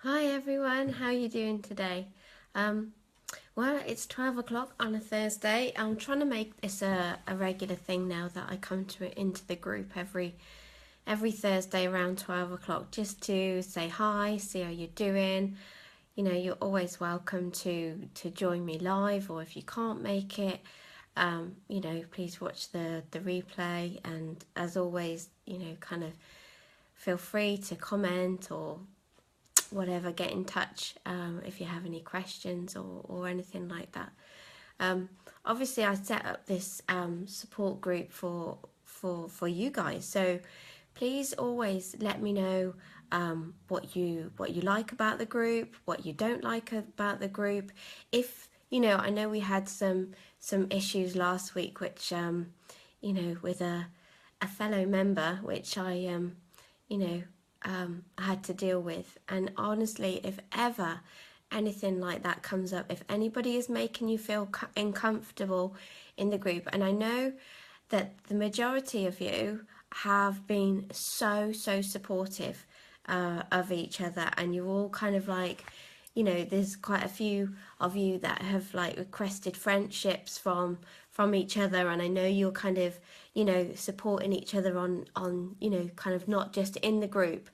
Hi everyone, how are you doing today? Um, well, it's 12 o'clock on a Thursday. I'm trying to make this a regular thing now that I come into the group every Thursday around 12 o'clock just to say hi, see how you're doing. You know, you're always welcome to join me live, or if you can't make it, please watch the replay. And as always, kind of feel free to comment or whatever, get in touch if you have any questions or anything like that. Um, Obviously, I set up this support group for you guys, so please always let me know what you like about the group, what you don't like about the group. If I know we had some issues last week, which with a fellow member, which you know, I had to deal with. And honestly, if ever anything like that comes up, if anybody is making you feel uncomfortable in the group, and I know that the majority of you have been so supportive of each other, and you're all kind of like, there's quite a few of you that have like requested friendships from each other, and I know you're kind of supporting each other on kind of not just in the group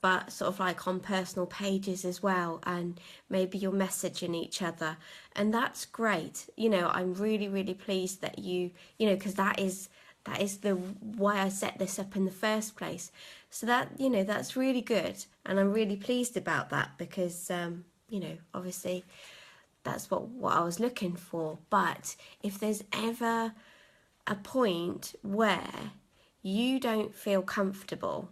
but sort of like on personal pages as well, and maybe you're messaging each other, and that's great. I'm really pleased that because that is the why I set this up in the first place. So that's really good, and I'm really pleased about that because obviously that's what I was looking for. But if there's ever a point where you don't feel comfortable,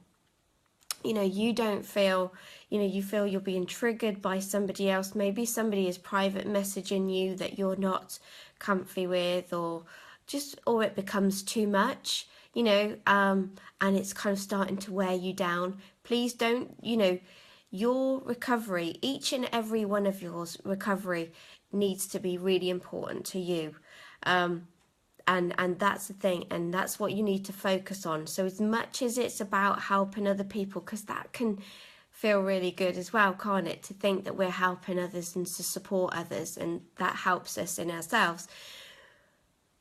you don't feel, you feel you're being triggered by somebody else, maybe somebody is private messaging you that you're not comfy with, or it becomes too much, and it's kind of starting to wear you down, please don't, your recovery, each and every one of yours recovery needs to be really important to you. And that's the thing, and that's what you need to focus on. So as much as it's about helping other people, because that can feel really good as well, can't it, to think that we're helping others and to support others, and that helps us in ourselves.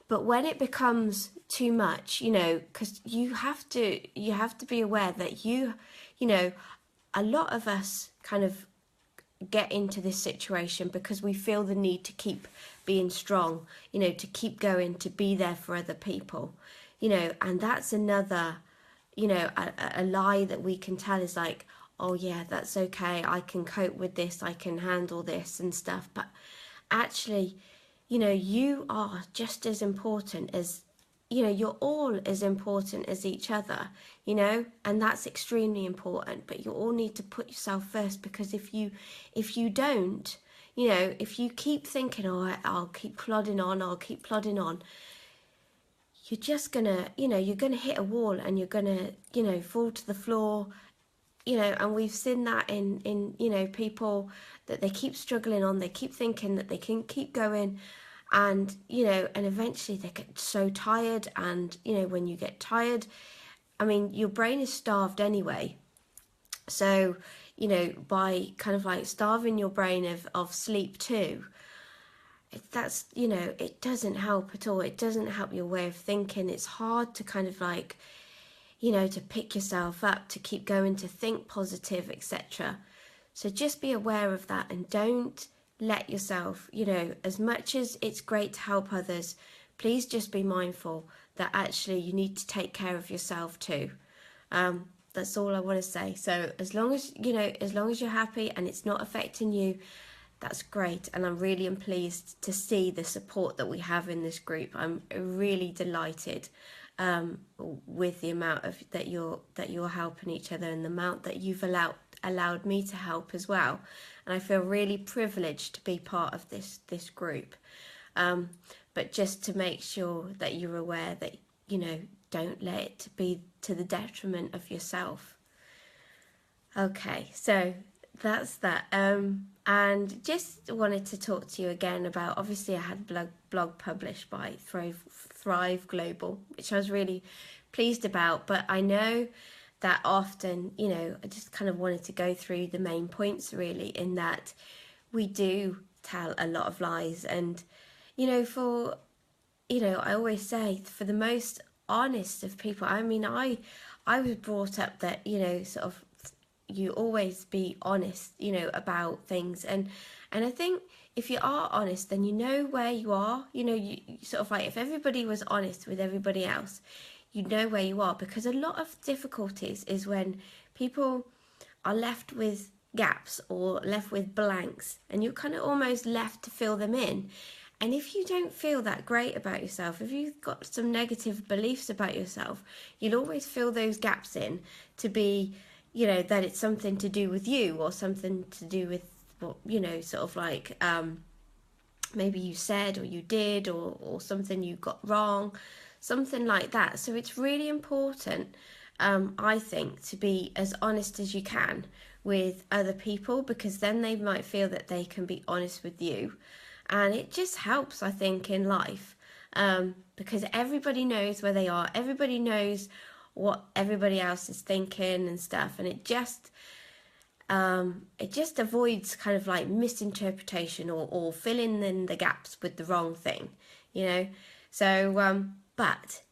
But when it becomes too much, because you have to be aware that a lot of us kind of get into this situation because we feel the need to keep being strong, to keep going, to be there for other people, and that's another, a lie that we can tell is like, oh yeah, that's okay, I can cope with this, I can handle this and stuff. But actually, you are just as important as, you're all as important as each other, and that's extremely important. But you all need to put yourself first, because if you don't, if you keep thinking, oh, I'll keep plodding on, you're just gonna, you're gonna hit a wall, and you're gonna, fall to the floor, and we've seen that in people that they keep struggling on, they keep thinking that they can keep going, and and eventually they get so tired. And when you get tired, I mean, your brain is starved anyway, so by kind of like starving your brain of sleep too, that's it doesn't help at all. It doesn't help your way of thinking. It's hard to kind of like to pick yourself up, to keep going, to think positive, etc. So just be aware of that, and don't let yourself, as much as it's great to help others, please just be mindful that actually you need to take care of yourself too. That's all I want to say. So as long as you're happy and it's not affecting you, that's great. And I'm really pleased to see the support that we have in this group. I'm really delighted with the amount of that you're helping each other, and the amount that you've allowed me to help as well. And I feel really privileged to be part of this group. But just to make sure that you're aware that don't let it be to the detriment of yourself. Okay, so that's that. And just wanted to talk to you again about, obviously I had a blog published by Thrive Global, which I was really pleased about. But I know that often, you know, I just kind of wanted to go through the main points really, in that we do tell a lot of lies. And, you know, I always say, for the most honest of people, I mean, I was brought up that, you know, sort of, you always be honest, you know, about things. And I think if you are honest, then you know where you are. You know, you sort of like, if everybody was honest with everybody else, you know where you are. Because a lot of difficulties is when people are left with gaps or left with blanks, and you're kind of almost left to fill them in. And if you don't feel that great about yourself, if you've got some negative beliefs about yourself, you'll always fill those gaps in to be, you know, that it's something to do with you, or something to do with what, you know, sort of like maybe you said or you did, or something you got wrong, something like that. So it's really important, I think, to be as honest as you can with other people, because then they might feel that they can be honest with you. And it just helps, I think, in life, because everybody knows where they are, everybody knows what everybody else is thinking and stuff, and it just avoids kind of like misinterpretation, or filling in the gaps with the wrong thing, you know. So but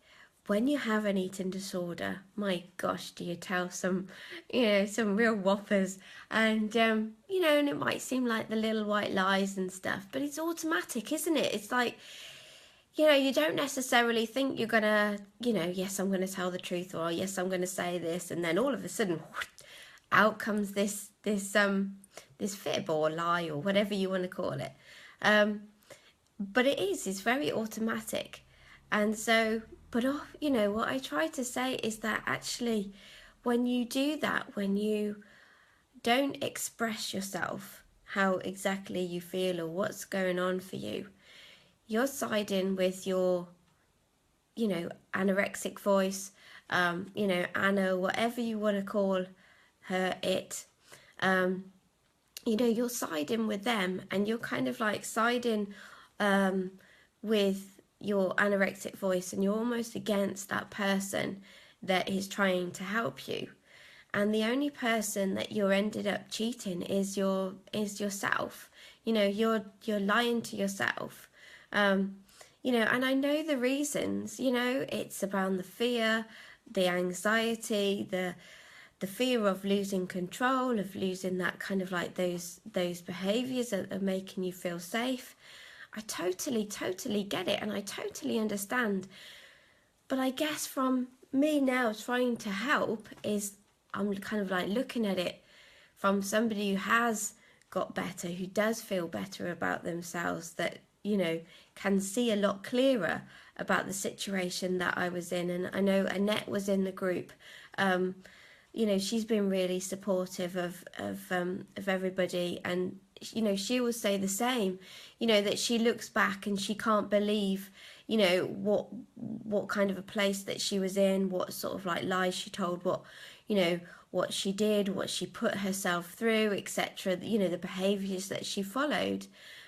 when you have an eating disorder, my gosh, do you tell some, you know, some real whoppers. And you know, and it might seem like the little white lies and stuff, but it's automatic, isn't it? It's like, you know, you don't necessarily think you're gonna, you know, yes, I'm gonna tell the truth, or yes, I'm gonna say this, and then all of a sudden out comes this fib or lie, or whatever you want to call it. But it's very automatic. And so, but you know, what I try to say is that actually, when you do that, when you don't express yourself, how exactly you feel or what's going on for you, you're siding with your, you know, anorexic voice, you know, Anna, whatever you want to call her, it, you know, you're siding with them, and you're kind of like siding with your anorexic voice, and you're almost against that person that is trying to help you. And the only person that you're ended up cheating is yourself. You know, you're lying to yourself. You know, and I know the reasons. You know, it's around the fear, the anxiety, the fear of losing control, of losing that kind of like those behaviours that are making you feel safe. I totally get it, and I totally understand. But I guess from me now trying to help, is I'm kind of like looking at it from somebody who has got better, who does feel better about themselves, that, you know, can see a lot clearer about the situation that I was in. And I know Annette was in the group. You know, she's been really supportive of everybody, and you know, she will say the same. You know, that she looks back and she can't believe, you know, what kind of a place that she was in, what sort of like lies she told, what, you know, what she did, what she put herself through, etc. You know, the behaviours that she followed.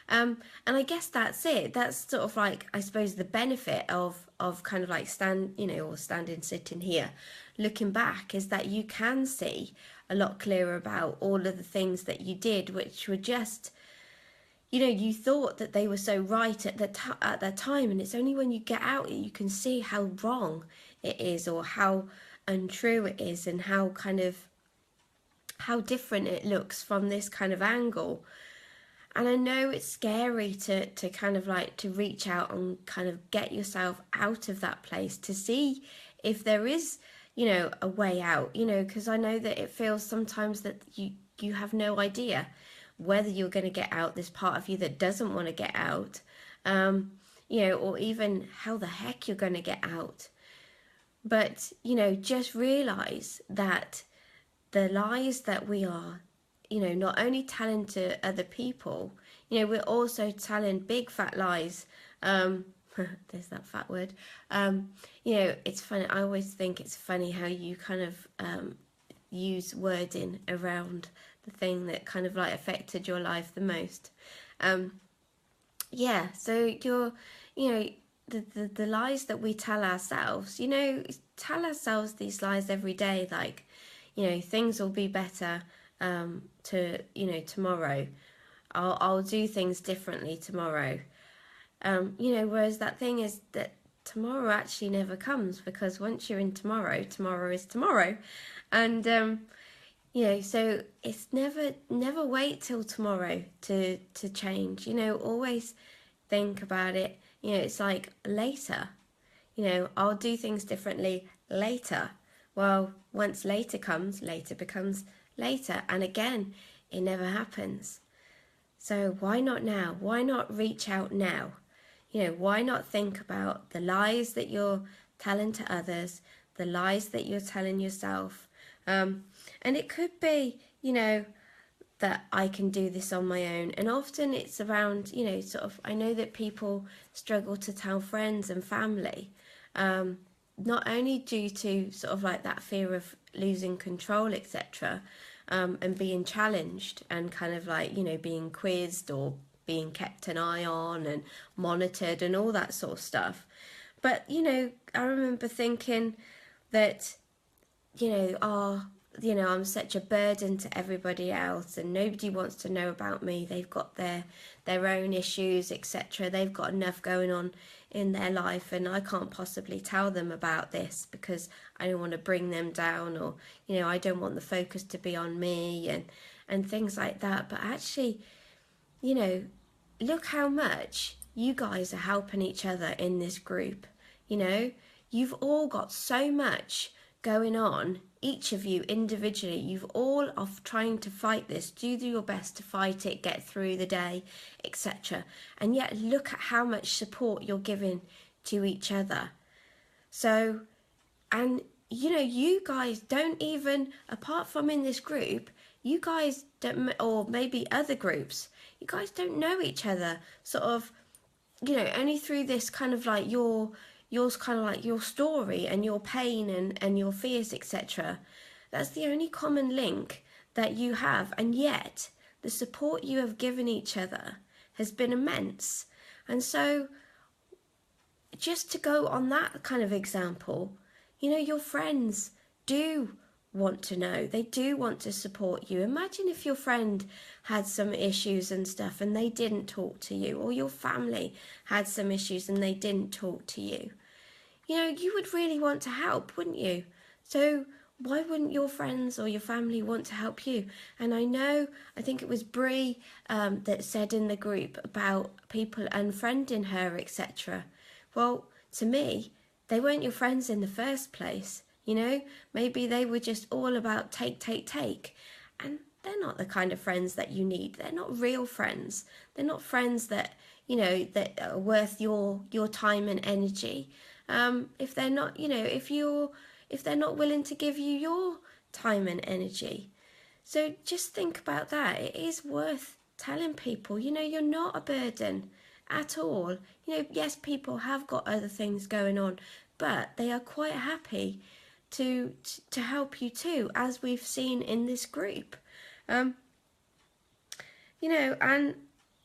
And I guess that's it. That's sort of like, I suppose, the benefit of kind of like sitting here, looking back, is that you can see a lot clearer about all of the things that you did, which were just, you know, you thought that they were so right at that time, and it's only when you get out you can see how wrong it is, or how untrue it is, and how kind of how different it looks from this kind of angle. And I know it's scary to kind of like to reach out and kind of get yourself out of that place, to see if there is, you know, a way out, you know, because I know that it feels sometimes that you have no idea whether you're going to get out, this part of you that doesn't want to get out, you know, or even how the heck you're going to get out. But, you know, just realize that the lies that we are, you know, not only telling to other people, you know, we're also telling big fat lies. There's that fat word. You know, it's funny. I always think it's funny how you kind of use wording around the thing that kind of like affected your life the most. Yeah, so you know, the lies that we tell ourselves, you know, tell ourselves these lies every day, like, things will be better tomorrow. I'll do things differently tomorrow. Whereas that thing is that tomorrow actually never comes, because once you're in tomorrow, tomorrow is tomorrow. And so it's never wait till tomorrow to change. Always think about it. It's like later. I'll do things differently later. Well, once later comes, later becomes later, and again, it never happens. So why not now? Why not reach out now? Why not think about the lies that you're telling to others, the lies that you're telling yourself? And it could be, that I can do this on my own. And often it's around, I know that people struggle to tell friends and family, not only due to sort of like that fear of losing control, etc., and being challenged and kind of like, being quizzed or being kept an eye on and monitored and all that sort of stuff. But, I remember thinking that, I'm such a burden to everybody else and nobody wants to know about me. They've got their own issues, etc. They've got enough going on in their life, and I can't possibly tell them about this because I don't want to bring them down, or I don't want the focus to be on me and things like that. But actually, look how much you guys are helping each other in this group. You've all got so much going on, each of you individually. You've all of trying to fight this, do your best to fight it, get through the day, etc. And yet look at how much support you're giving to each other. So, and you guys don't even, apart from in this group, you guys don't, or maybe other groups, you guys don't know each other, sort of, only through this kind of like yours kind of like your story and your pain and your fears, etc. That's the only common link that you have, and yet the support you have given each other has been immense. And so just to go on that kind of example, your friends do want to know, they do want to support you. Imagine if your friend had some issues and stuff and they didn't talk to you, or your family had some issues and they didn't talk to you. You would really want to help, wouldn't you? So why wouldn't your friends or your family want to help you? And I think it was Brie that said in the group about people unfriending her, etc. Well, to me, they weren't your friends in the first place. Maybe they were just all about take. And they're not the kind of friends that you need. They're not real friends. They're not friends that, that are worth your time and energy. If they're not, if they're not willing to give you your time and energy. So just think about that. It is worth telling people, you're not a burden at all. Yes, people have got other things going on, but they are quite happy to help you too, as we've seen in this group. And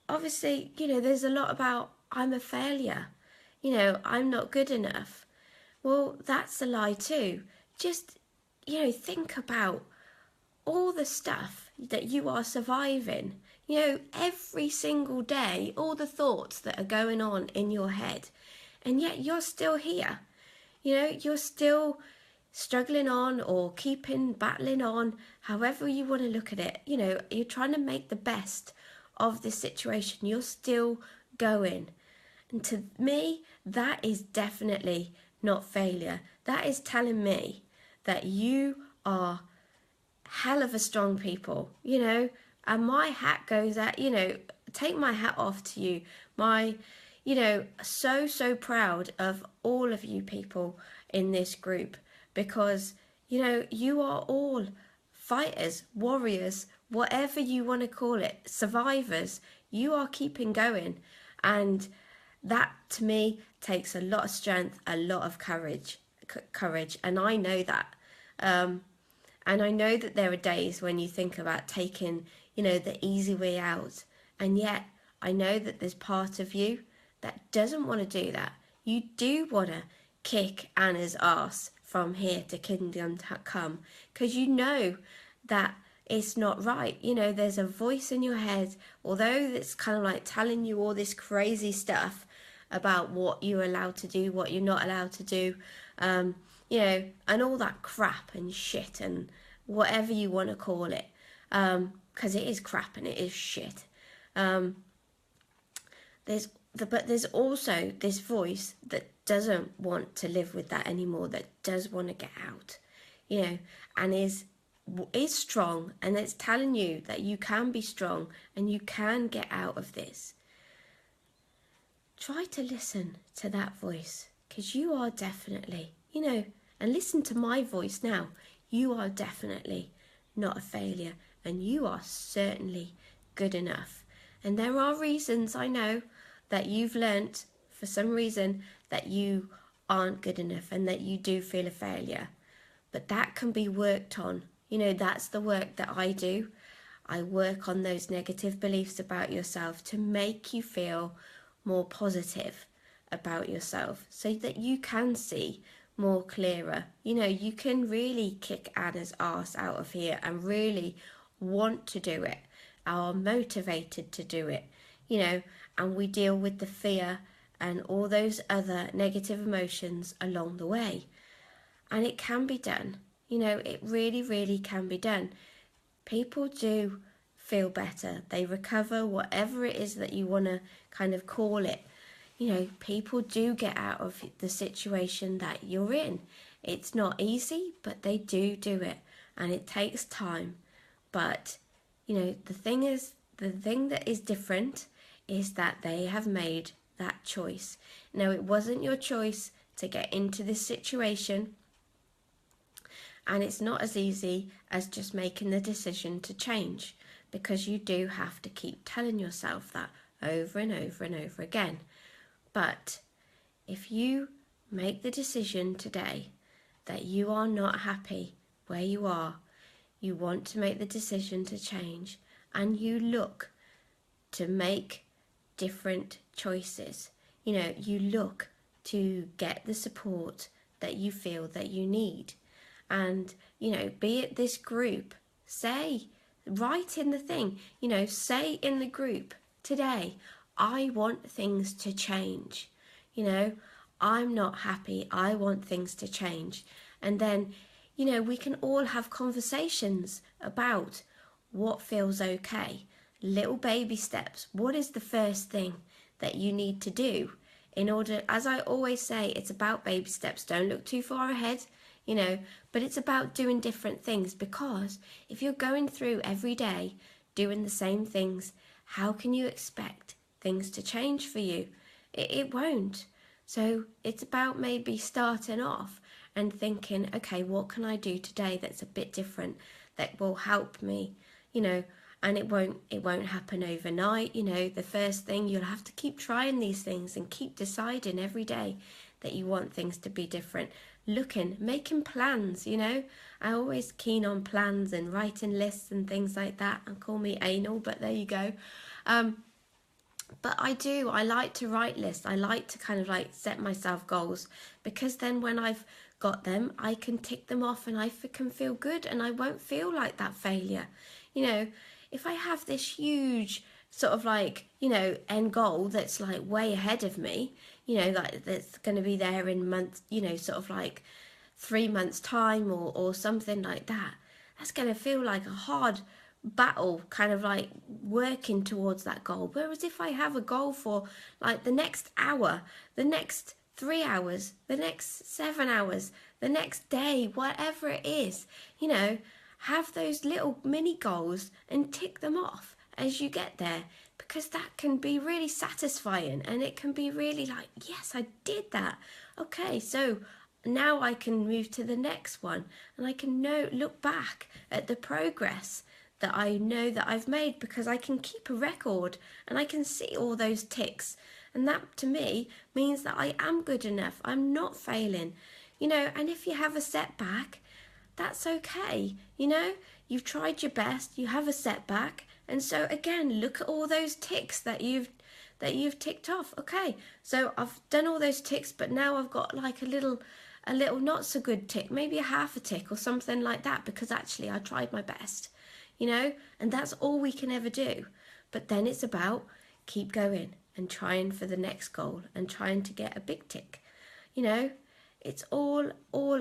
obviously, there's a lot about I'm a failure. I'm not good enough. Well, that's a lie too. Just, think about all the stuff that you are surviving. Every single day, all the thoughts that are going on in your head. And yet you're still here. You're still struggling on or battling on, however you want to look at it. You're trying to make the best of this situation. You're still going. And to me, that is definitely not failure. That is telling me that you are hell of a strong people, and my hat goes at, take my hat off to you. So proud of all of you people in this group, because, you are all fighters, warriors, whatever you want to call it, survivors. You are keeping going. And that to me takes a lot of strength, a lot of courage, and I know that. And I know that there are days when you think about taking, the easy way out, and yet I know that there's part of you that doesn't want to do that. You do want to kick Anna's ass from here to kingdom come, because you know that it's not right. You know, there's a voice in your head, although it's kind of like telling you all this crazy stuff about what you're allowed to do, what you're not allowed to do, you know, and all that crap and shit and whatever you want to call it, because it is crap and it is shit. But there's also this voice that doesn't want to live with that anymore, that does want to get out, you know, and is strong, and it's telling you that you can be strong and you can get out of this. Try to listen to that voice, because you are definitely, you know, and listen to my voice now. You are definitely not a failure, and you are certainly good enough. And there are reasons, I know, that you've learnt for some reason that you aren't good enough and that you do feel a failure. But that can be worked on. You know, that's the work that I do. I work on those negative beliefs about yourself to make you feel more positive about yourself, so that you can see more clearer. You know, you can really kick Anna's arse out of here and really want to do it, are motivated to do it, you know, and we deal with the fear and all those other negative emotions along the way. And it can be done. You know, it really, really can be done. People do feel better. They recover, whatever it is that you want to kind of call it. You know, people do get out of the situation that you're in. It's not easy, but they do it, and it takes time. But, you know, the thing that is different is that they have made that choice. Now, it wasn't your choice to get into this situation, and it's not as easy as just making the decision to change, because you do have to keep telling yourself that over and over and over again. But if you make the decision today that you are not happy where you are, you want to make the decision to change, and you look to make different choices, you know, you look to get the support that you feel that you need. And, you know, be it this group, write in the thing, you know, say in the group today, I want things to change. You know, I'm not happy. I want things to change. And then, you know, we can all have conversations about what feels okay. Little baby steps. What is the first thing that you need to do in order, as I always say, it's about baby steps. Don't look too far ahead, you know, but it's about doing different things, because if you're going through every day doing the same things, how can you expect things to change for you? It won't. So it's about maybe starting off and thinking, okay, what can I do today that's a bit different, that will help me, you know, and it won't happen overnight. You know, the first thing, you'll have to keep trying these things and keep deciding every day that you want things to be different. Making plans, you know. I'm always keen on plans and writing lists and things like that. And call me anal, but there you go. But I like to write lists. I like to kind of like set myself goals, because then when I've got them, I can tick them off and I can feel good, and I won't feel like that failure. You know, if I have this huge sort of like, you know, end goal that's like way ahead of me, you know, like that's going to be there in months, you know, sort of like 3 months time or something like that, that's going to feel like a hard battle, kind of like working towards that goal. Whereas if I have a goal for like the next hour, the next 3 hours, the next 7 hours, the next day, whatever it is, you know, have those little mini goals and tick them off as you get there, because that can be really satisfying, and it can be really like, yes, I did that. Okay, so now I can move to the next one, and I can look back at the progress that I know that I've made, because I can keep a record and I can see all those ticks, and that to me means that I am good enough. I'm not failing, you know. And if you have a setback, that's okay, you know. You've tried your best, you have a setback, and so again, look at all those ticks that you've ticked off. Okay, so I've done all those ticks, but now I've got like a little a little not so good tick, maybe a half a tick or something like that, because actually I tried my best, and that's all we can ever do. But then it's about keep going and trying for the next goal and trying to get a big tick. It's all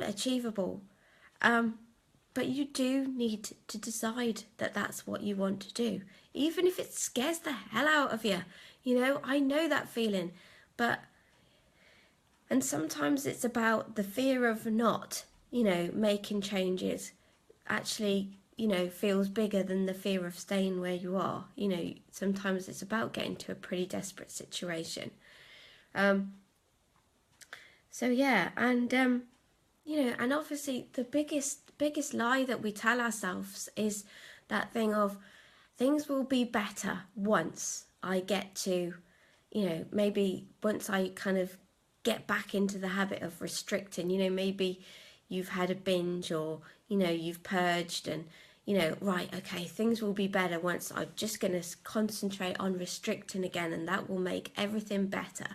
achievable. But you do need to decide that that's what you want to do, even if it scares the hell out of you. I know that feeling, and sometimes it's about the fear of not, making changes actually, feels bigger than the fear of staying where you are. Sometimes it's about getting to a pretty desperate situation. So yeah, and and obviously the biggest lie that we tell ourselves is that thing of things will be better once I get to, maybe once I kind of get back into the habit of restricting. Maybe you've had a binge, or you've purged, and right, okay, things will be better once I'm just going to concentrate on restricting again, and that will make everything better.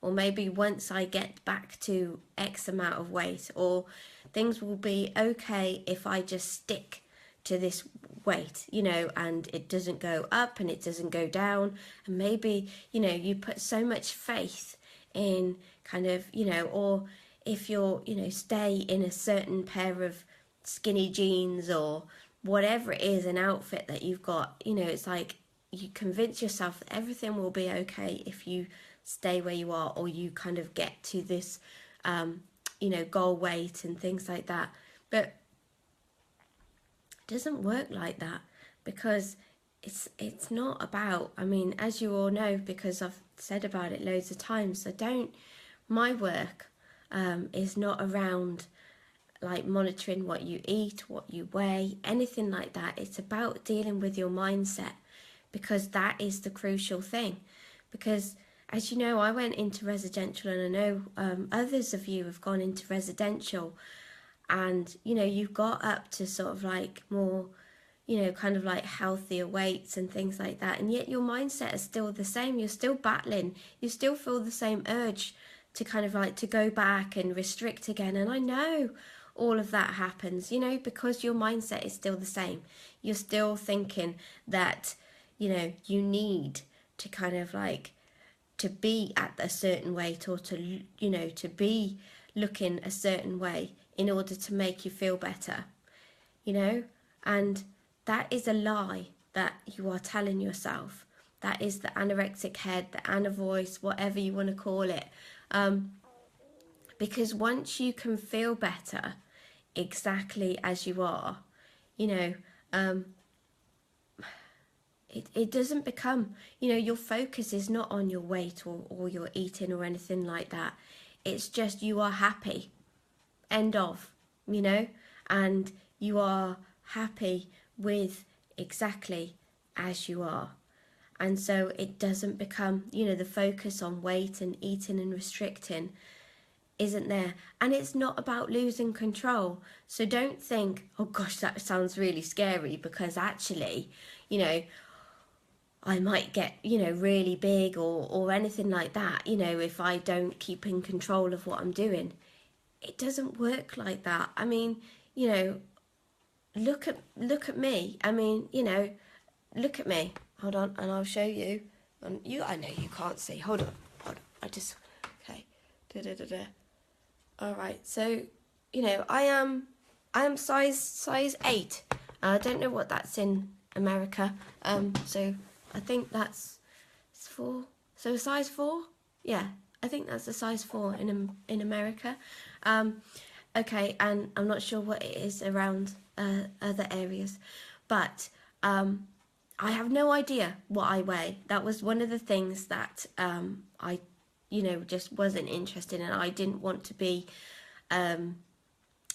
Or maybe once I get back to X amount of weight, or things will be okay if I just stick to this weight, and it doesn't go up and it doesn't go down. And maybe, you put so much faith in kind of, or if you're, stay in a certain pair of skinny jeans or whatever it is, an outfit that you've got, it's like you convince yourself that everything will be okay if you stay where you are, or you kind of get to this goal weight and things like that. But it doesn't work like that, because it's not about, as you all know, because I've said about it loads of times, my work is not around like monitoring what you eat, what you weigh, anything like that. It's about dealing with your mindset, because that is the crucial thing. Because as you know, I went into residential, and I know others of you have gone into residential, and you've got up to sort of like more, kind of like healthier weights and things like that, and yet your mindset is still the same. You're still battling, you still feel the same urge to kind of like to go back and restrict again. And I know all of that happens, because your mindset is still the same. You're still thinking that you need to kind of like to be at a certain weight, or to to be looking a certain way in order to make you feel better, and that is a lie that you are telling yourself. That is the anorexic head, the ana voice, whatever you want to call it, because once you can feel better exactly as you are, it doesn't become, your focus is not on your weight or your eating or anything like that. It's just you are happy, end of, and you are happy with exactly as you are. And so it doesn't become, the focus on weight and eating and restricting isn't there. And it's not about losing control. So don't think, oh gosh, that sounds really scary, because actually, I might get, really big or anything like that, if I don't keep in control of what I'm doing. It doesn't work like that. Look at me. Look at me. Hold on, and I'll show you. I know you can't see. Hold on. Okay. All right. So, I am size 8. I don't know what that's in America. So I think that's 4. So size 4? Yeah, I think that's a size 4 in America. Okay, and I'm not sure what it is around other areas, but I have no idea what I weigh. That was one of the things that I, just wasn't interested in. I didn't want to be, I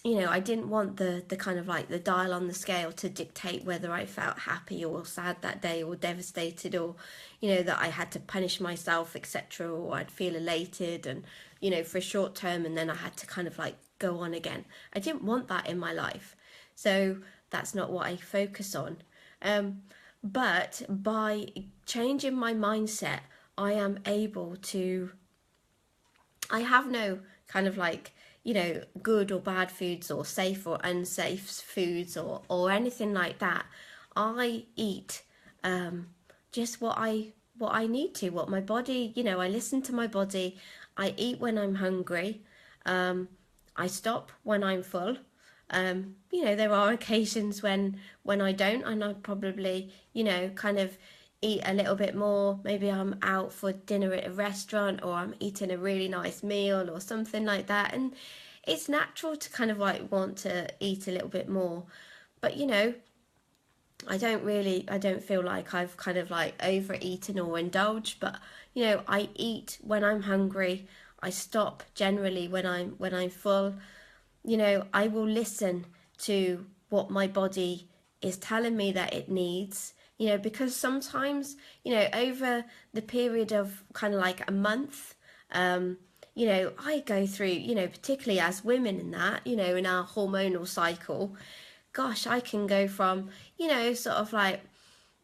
didn't want the kind of like the dial on the scale to dictate whether I felt happy or sad that day, or devastated, or, that I had to punish myself, etc., or I'd feel elated and, for a short term, and then I had to kind of like go on again. I didn't want that in my life. So that's not what I focus on. But by changing my mindset, I am able to, I have no kind of like, good or bad foods, or safe or unsafe foods, or anything like that. I eat just what I need to, what my body, I listen to my body. I eat when I'm hungry. I stop when I'm full. There are occasions when I don't, and I probably, kind of eat a little bit more. Maybe I'm out for dinner at a restaurant, or I'm eating a really nice meal or something like that. And it's natural to kind of like want to eat a little bit more. But I don't feel like I've kind of like overeaten or indulged, but I eat when I'm hungry. I stop generally when I'm full. I will listen to what my body is telling me that it needs, because sometimes, over the period of kind of like a month, I go through, particularly as women in that, in our hormonal cycle, gosh, I can go from, sort of like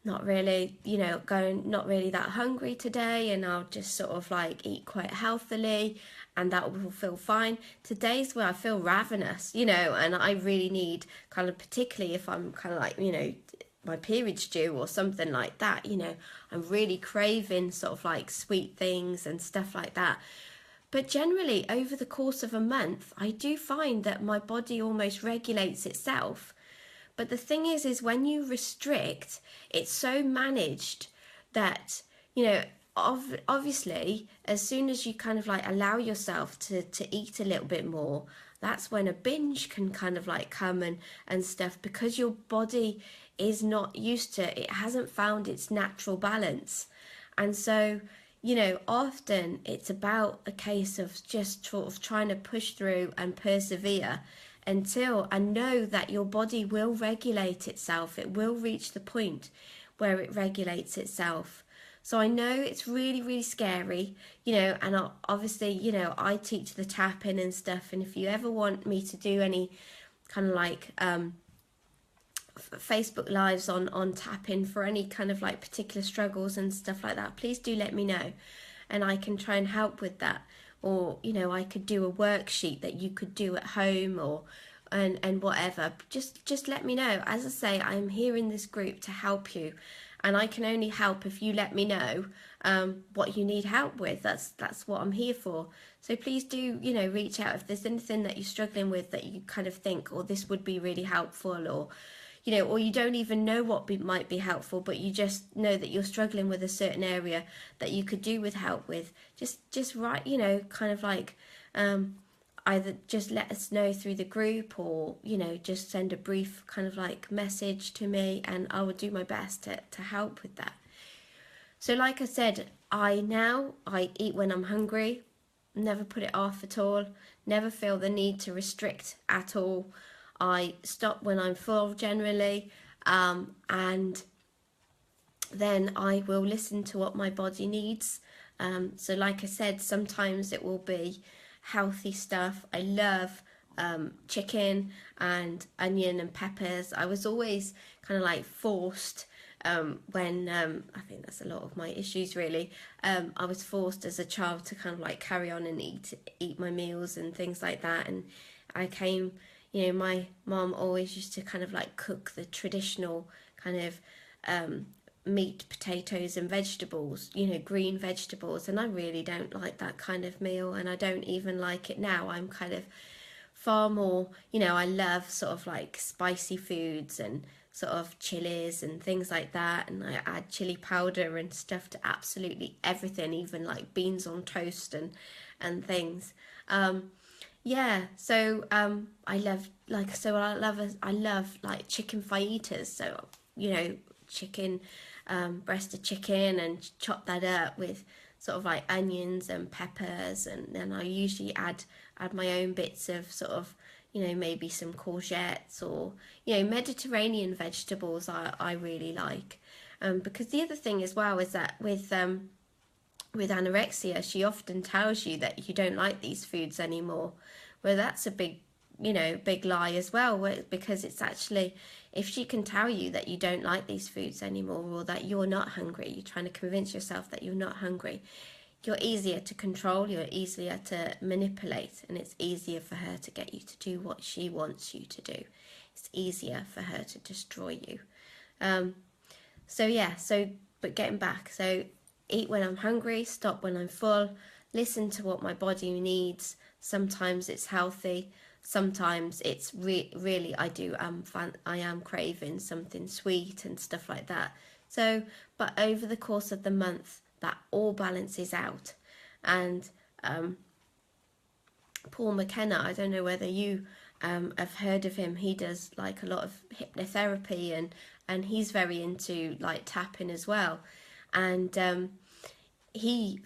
not really, going not really that hungry today, and I'll just sort of like eat quite healthily, and that will feel fine. Today's where I feel ravenous, and I really need kind of, particularly if I'm kind of like, my period's due or something like that, I'm really craving sort of like sweet things and stuff like that. But generally, over the course of a month, I do find that my body almost regulates itself. But the thing is when you restrict, it's so managed that, obviously, as soon as you kind of like allow yourself to eat a little bit more, that's when a binge can kind of like come and stuff, because your body is not used to, it hasn't found its natural balance. And so, often it's about a case of just sort of trying to push through and persevere until, and know that your body will regulate itself. It will reach the point where it regulates itself. So I know it's really, really scary, and obviously, I teach the tapping and stuff. And if you ever want me to do any kind of like Facebook lives on tapping for any kind of like particular struggles and stuff like that, please do let me know, and I can try and help with that. Or I could do a worksheet that you could do at home, or and whatever. Just let me know. As I say, I'm here in this group to help you, and I can only help if you let me know what you need help with. That's what I'm here for. So please do reach out if there's anything that you're struggling with that you kind of think, oh, this would be really helpful, or or you don't even know what might be helpful, but you just know that you're struggling with a certain area that you could do with help with. Just write, kind of like either just let us know through the group, or just send a brief kind of like message to me, and I will do my best to help with that. So like I said, I eat when I'm hungry, never put it off at all, never feel the need to restrict at all. I stop when I'm full generally, and then I will listen to what my body needs. So like I said, sometimes it will be healthy stuff. I love chicken and onion and peppers. I was always kind of like forced when I think that's a lot of my issues really. I was forced as a child to kind of like carry on and eat my meals and things like that, and I came, my mom always used to kind of like cook the traditional kind of meat, potatoes and vegetables, green vegetables, and I really don't like that kind of meal, and I don't even like it now. I'm kind of far more, I love sort of like spicy foods and sort of chilies and things like that, and I add chili powder and stuff to absolutely everything, even like beans on toast and things. I love like chicken fajitas. So chicken, breast of chicken, and chop that up with sort of like onions and peppers, and then I usually add my own bits of sort of maybe some courgettes, or Mediterranean vegetables I really like, because the other thing as well is that with anorexia, she often tells you that you don't like these foods anymore. Well, that's a big lie as well, because it's actually, if she can tell you that you don't like these foods anymore, or that you're not hungry, you're trying to convince yourself that you're not hungry, you're easier to control, you're easier to manipulate, and it's easier for her to get you to do what she wants you to do. It's easier for her to destroy you. But getting back, so eat when I'm hungry, stop when I'm full, listen to what my body needs. Sometimes it's healthy, sometimes it's really I am craving something sweet and stuff like that. So, but over the course of the month, that all balances out. And Paul McKenna, I don't know whether you have heard of him. He does like a lot of hypnotherapy, and he's very into like tapping as well. And he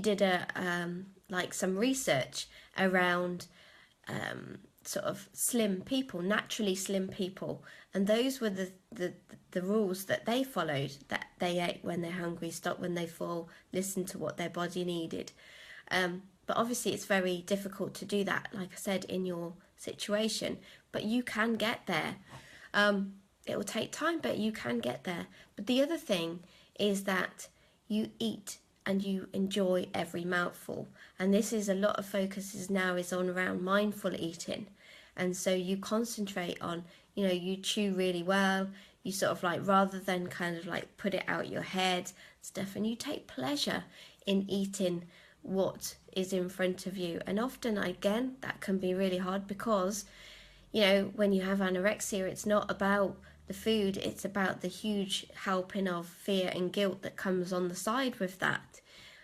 did like some research around sort of slim people, naturally slim people, and those were the rules that they followed, that they ate when they're hungry, stop when they fall, listen to what their body needed. But obviously it's very difficult to do that, like I said, in your situation, but you can get there. It will take time, but you can get there. But the other thing is that you eat and you enjoy every mouthful. And this is a lot of focuses now is on around mindful eating. And so you concentrate on, you chew really well, you sort of like, rather than kind of like put it out your head stuff, and you take pleasure in eating what is in front of you. And often, again, that can be really hard because, when you have anorexia, it's not about the food, it's about the huge helping of fear and guilt that comes on the side with that.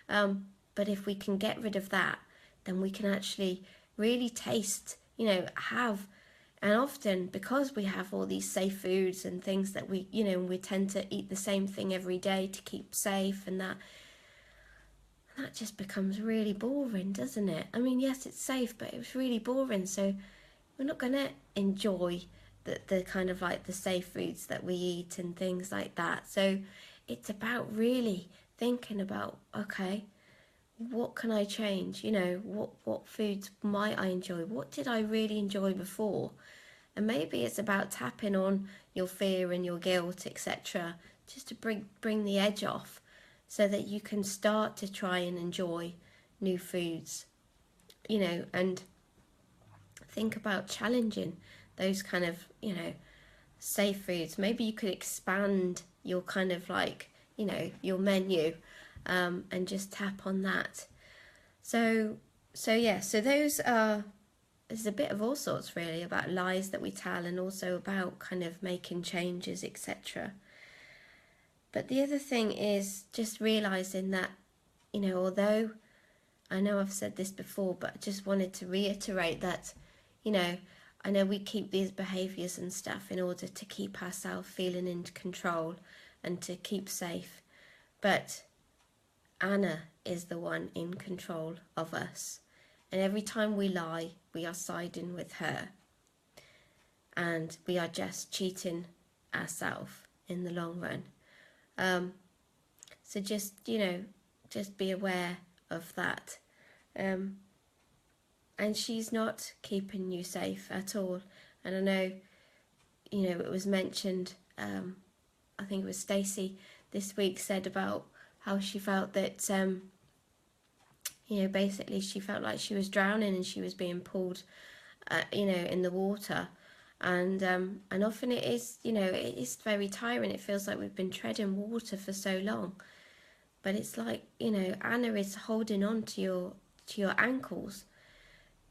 But if we can get rid of that, then we can actually really taste, have, and often because we have all these safe foods and things that we tend to eat the same thing every day to keep safe, and that just becomes really boring, doesn't it? I mean, yes, it's safe, but it was really boring, so we're not going to enjoy the kind of like the safe foods that we eat and things like that. So it's about really thinking about, okay, what can I change? What foods might I enjoy? What did I really enjoy before? And maybe it's about tapping on your fear and your guilt, etc., just to bring the edge off, so that you can start to try and enjoy new foods, and think about challenging those kind of, safe foods. Maybe you could expand your kind of like, your menu, and just tap on that. So those are, there's a bit of all sorts really about lies that we tell, and also about kind of making changes, etc. But the other thing is just realising that, although I know I've said this before, but I just wanted to reiterate that, I know we keep these behaviours and stuff in order to keep ourselves feeling in control and to keep safe. But Anna is the one in control of us. And every time we lie, we are siding with her. And we are just cheating ourselves in the long run. So just be aware of that. And she's not keeping you safe at all. And I know, it was mentioned, I think it was Stacey this week said about how she felt that, basically she felt like she was drowning and she was being pulled, in the water. And often it is, it is very tiring. It feels like we've been treading water for so long. But it's like, Anna is holding on to your ankles,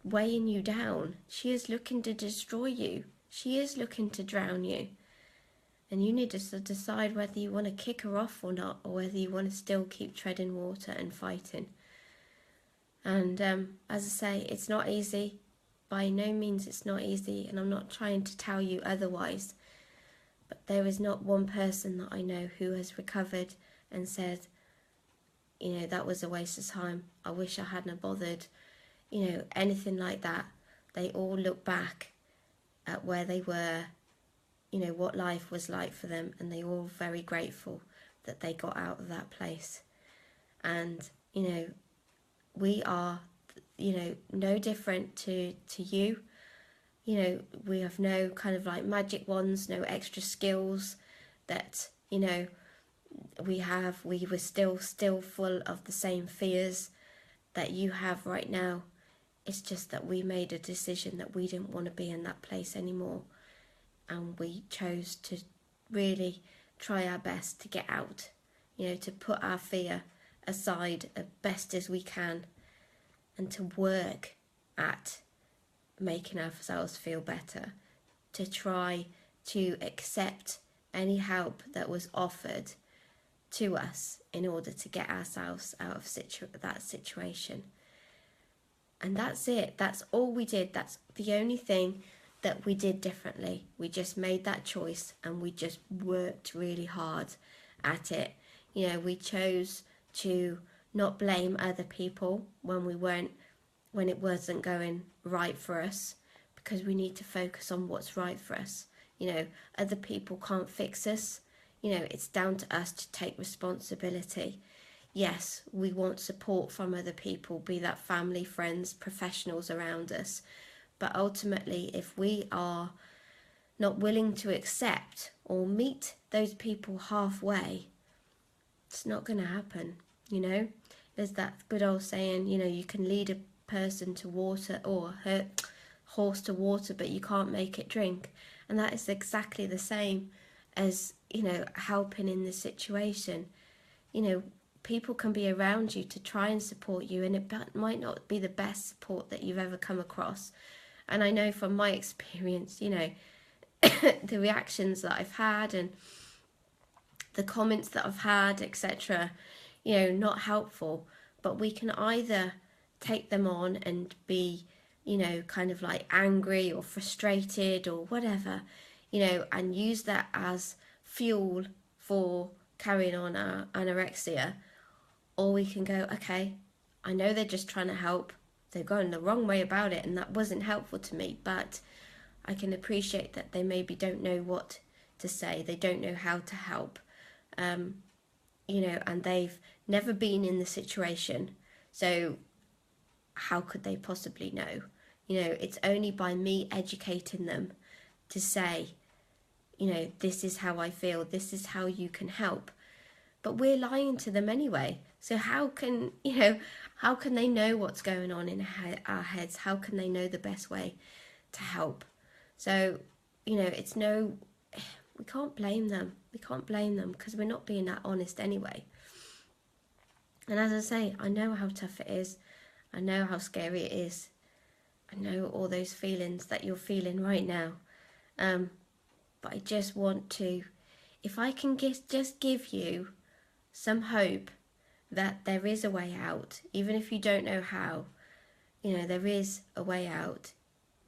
weighing you down. She is looking to destroy you. She is looking to drown you. And you need to decide whether you want to kick her off or not, or whether you want to still keep treading water and fighting. And as I say, it's not easy. By no means it's not easy, and I'm not trying to tell you otherwise. But there is not one person that I know who has recovered and said, that was a waste of time. I wish I hadn't bothered. Anything like that. They all look back at where they were, what life was like for them, and they're all very grateful that they got out of that place. And, we are, no different to you. We have no kind of like magic wands, no extra skills that, we were still full of the same fears that you have right now. It's just that we made a decision that we didn't want to be in that place anymore, and we chose to really try our best to get out, to put our fear aside as best as we can, and to work at making ourselves feel better, to try to accept any help that was offered to us in order to get ourselves out of that situation. And that's it. That's all we did. That's the only thing that we did differently. We just made that choice, and we just worked really hard at it. We chose to not blame other people when it wasn't going right for us, because we need to focus on what's right for us. Other people can't fix us. It's down to us to take responsibility. Yes, we want support from other people, be that family, friends, professionals around us. But ultimately, if we are not willing to accept or meet those people halfway, it's not going to happen. There's that good old saying, you can lead a person to water, or a horse to water, but you can't make it drink. And that is exactly the same as, helping in this situation. People can be around you to try and support you, and it might not be the best support that you've ever come across. And I know from my experience, the reactions that I've had and the comments that I've had, etc., not helpful. But we can either take them on and be, kind of like angry or frustrated or whatever, and use that as fuel for carrying on our anorexia. Or we can go, okay, I know they're just trying to help. They're going the wrong way about it, and that wasn't helpful to me, but I can appreciate that they maybe don't know what to say. They don't know how to help, and they've never been in the situation. So how could they possibly know? It's only by me educating them to say, this is how I feel, this is how you can help. But we're lying to them anyway. So how can they know what's going on in our heads? How can they know the best way to help? So, we can't blame them. We can't blame them, because we're not being that honest anyway. And as I say, I know how tough it is. I know how scary it is. I know all those feelings that you're feeling right now. But I just want to, if I can just give you some hope that there is a way out, even if you don't know how, there is a way out.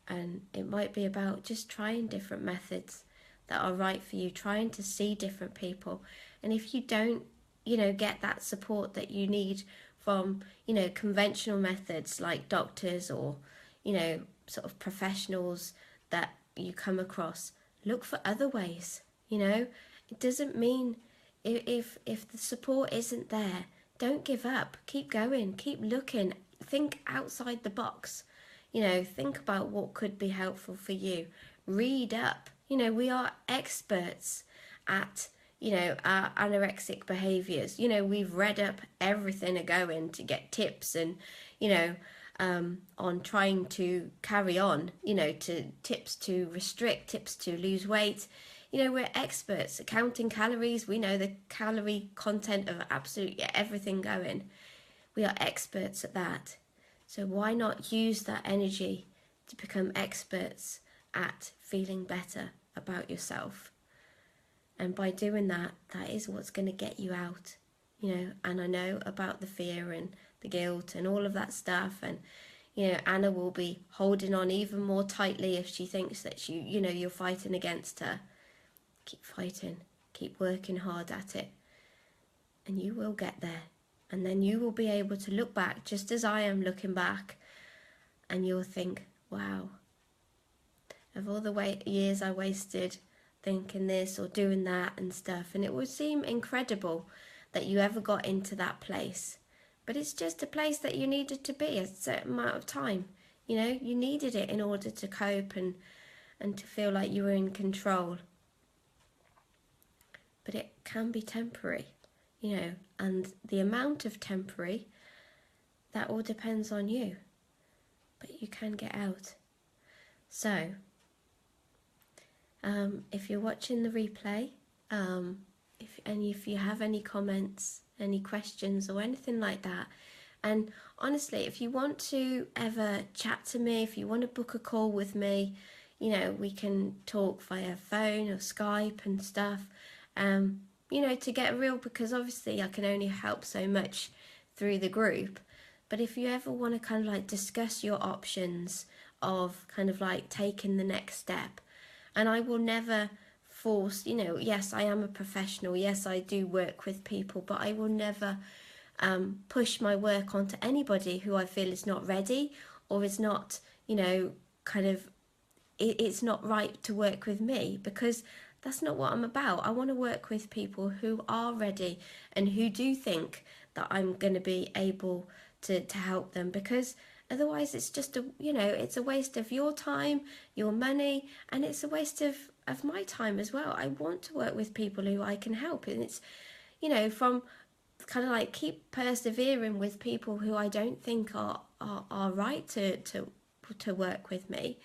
And it might be about just trying different methods that are right for you, trying to see different people. And if you don't, get that support that you need from, conventional methods like doctors or, sort of professionals that you come across, look for other ways. It doesn't mean if the support isn't there, don't give up. Keep going, keep looking, think outside the box. Think about what could be helpful for you. Read up. We are experts at, our anorexic behaviours. We've read up everything going to get tips and, on trying to carry on, to tips to restrict, tips to lose weight. We're experts at counting calories. We know the calorie content of absolutely everything going. We are experts at that. So why not use that energy to become experts at feeling better about yourself? And by doing that, that is what's going to get you out, and I know about the fear and the guilt and all of that stuff. And, Anna will be holding on even more tightly if she thinks that you're fighting against her. Keep fighting, keep working hard at it, and you will get there. And then you will be able to look back, just as I am looking back, and you'll think, wow, of all the years I wasted thinking this or doing that and stuff. And it would seem incredible that you ever got into that place. But it's just a place that you needed to be a certain amount of time. You needed it in order to cope and to feel like you were in control. but it can be temporary, you know, and the amount of temporary, that all depends on you, but you can get out. So, if you're watching the replay, if you have any comments, any questions or anything like that, and honestly, if you want to ever chat to me, if you want to book a call with me, you know, we can talk via phone or Skype and stuff, you know, to get real, because obviously I can only help so much through the group. But if you ever want to kind of like discuss your options of kind of like taking the next step, and I will never force, you know, yes, I am a professional, yes, I do work with people, but I will never push my work onto anybody who I feel is not ready or is not, you know, kind of, it's not right to work with me, because that's not what I'm about. I want to work with people who are ready and who do think that I'm going to be able to help them, because otherwise it's just a, you know, it's a waste of your time, your money, and it's a waste of my time as well. I want to work with people who I can help, and it's, you know, from kind of like keep persevering with people who I don't think are right to work with me,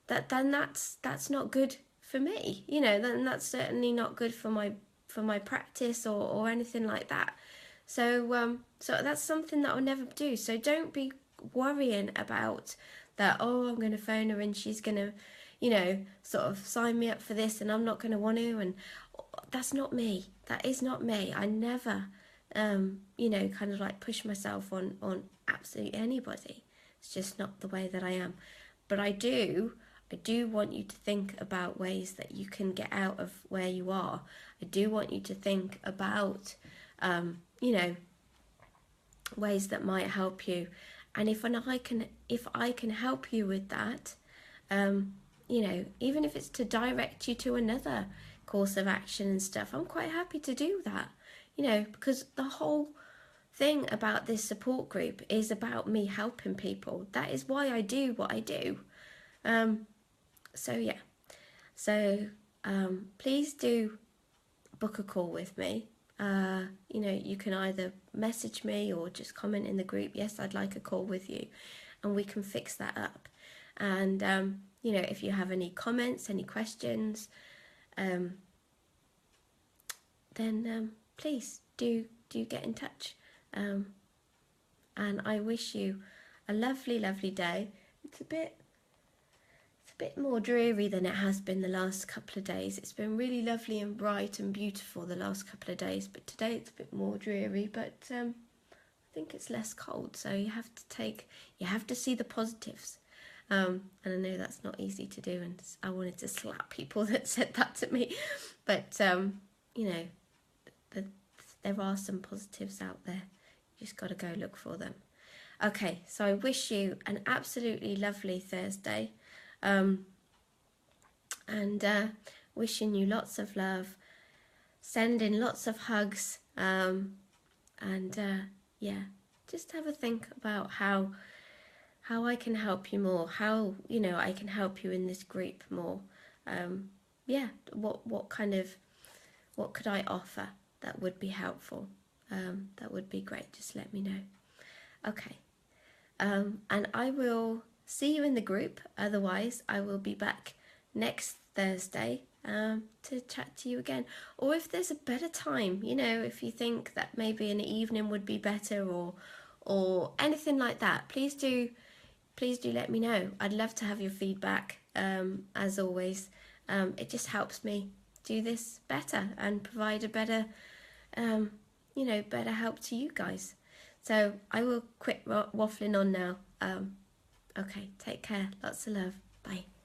then that's not good for me, you know, then that's certainly not good for my practice or anything like that. So so that's something that I'll never do. So don't be worrying about that, oh, I'm going to phone her and she's going to, you know, sort of sign me up for this and I'm not going to want to, and that's not me. That is not me. I never you know, kind of like push myself on absolutely anybody. It's just not the way that I am. But I do want you to think about ways that you can get out of where you are. I do want you to think about you know, ways that might help you. And if I can help you with that, you know, even if it's to direct you to another course of action and stuff, I'm quite happy to do that, you know, because the whole thing about this support group is about me helping people. That is why I do what I do. So yeah, so please do book a call with me. You know, you can either message me or just comment in the group, yes, I'd like a call with you, and we can fix that up. And you know, if you have any comments, any questions, then please do get in touch. And I wish you a lovely, lovely day. It's a bit more dreary than it has been the last couple of days. It's been really lovely and bright and beautiful the last couple of days, but today it's a bit more dreary. But I think it's less cold, so you have to see the positives. And I know that's not easy to do, and I wanted to slap people that said that to me, but you know, there are some positives out there. You just got to go look for them. Okay, so I wish you an absolutely lovely Thursday. And wishing you lots of love, sending lots of hugs, and yeah, just have a think about how I can help you more, how, you know, I can help you in this group more. Yeah, what could I offer that would be helpful? That would be great. Just let me know. Okay, and I will see you in the group. Otherwise, I will be back next Thursday to chat to you again. Or if there's a better time, you know, if you think that maybe an evening would be better, or anything like that, please do let me know. I'd love to have your feedback. As always, it just helps me do this better and provide a better, you know, better help to you guys. So I will quit waffling on now. Okay, take care. Lots of love. Bye.